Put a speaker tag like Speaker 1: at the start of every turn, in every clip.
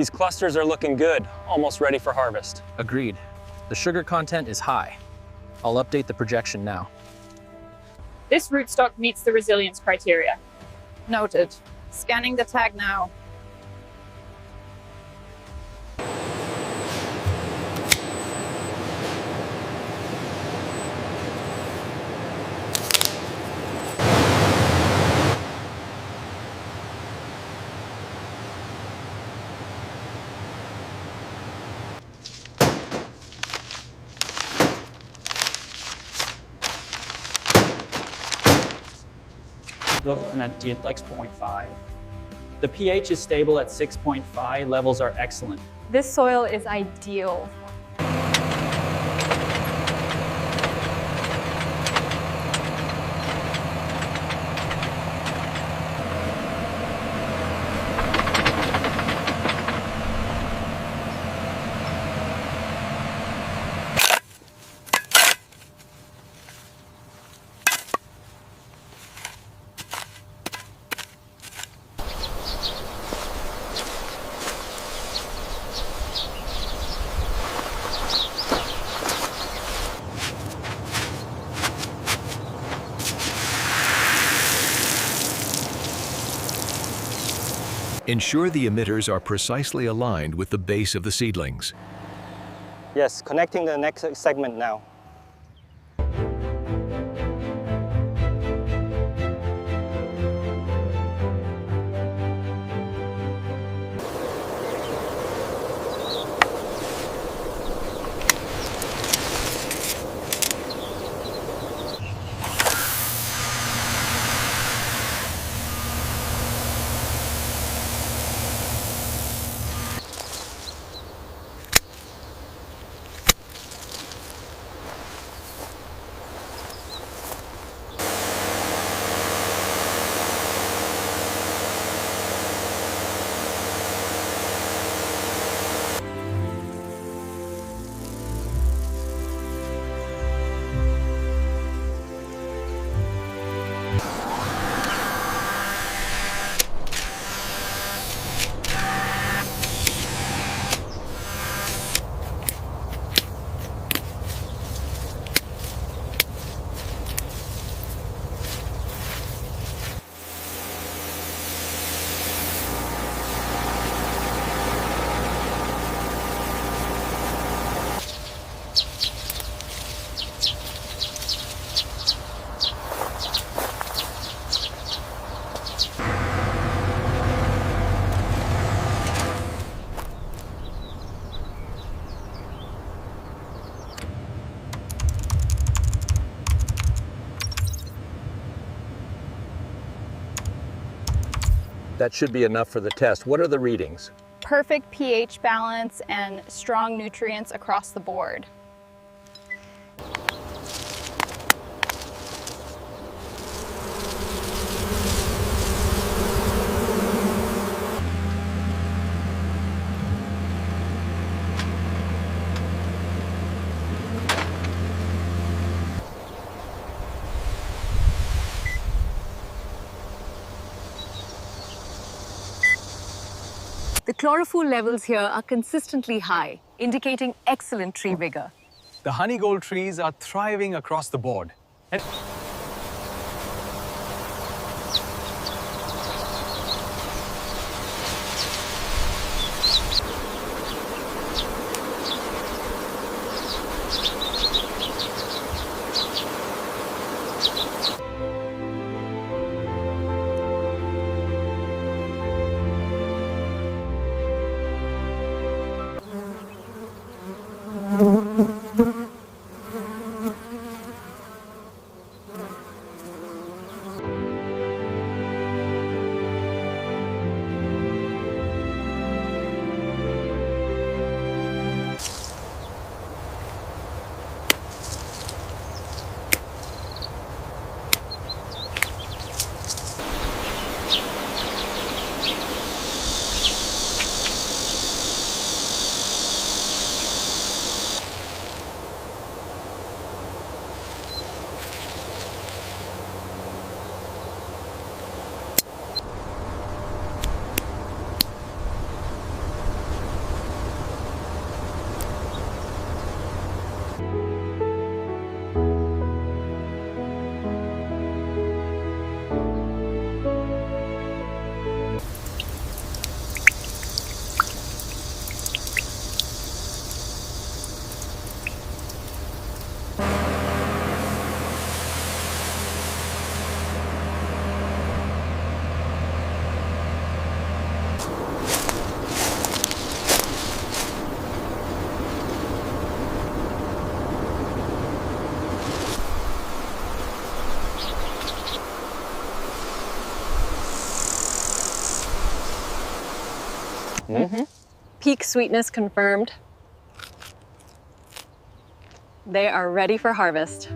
Speaker 1: These clusters are looking good, almost ready for harvest.
Speaker 2: Agreed. The sugar content is high. I'll update the projection now.
Speaker 3: This rootstock meets the resilience criteria.
Speaker 4: Noted. Scanning the tag now.
Speaker 5: Looking at like 6.5. The pH is stable at 6.5. Levels are excellent.
Speaker 6: This soil is ideal.
Speaker 7: Ensure the emitters are precisely aligned with the base of the seedlings.
Speaker 1: Yes, connecting the next segment now.
Speaker 8: That should be enough for the test. What are the readings?
Speaker 6: Perfect pH balance and strong nutrients across the board.
Speaker 9: The chlorophyll levels here are consistently high, indicating excellent tree vigor.
Speaker 10: The honey gold trees are thriving across the board.
Speaker 11: Peak sweetness confirmed. They are ready for harvest.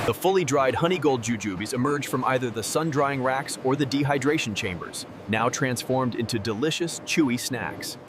Speaker 12: The fully dried Honey Gold Jujubes emerge from either the sun-drying racks or the dehydration chambers, now transformed into delicious, chewy snacks.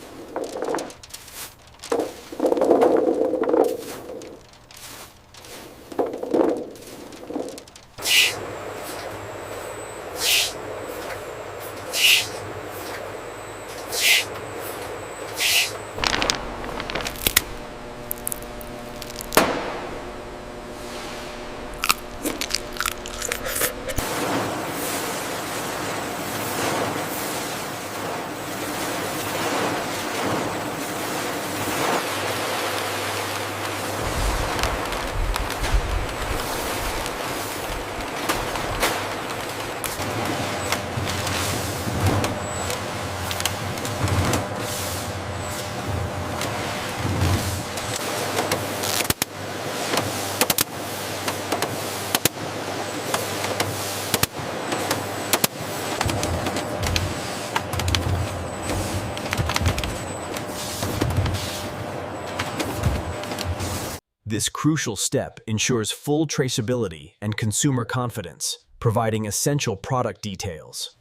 Speaker 12: This crucial step ensures full traceability and consumer confidence, providing essential product details.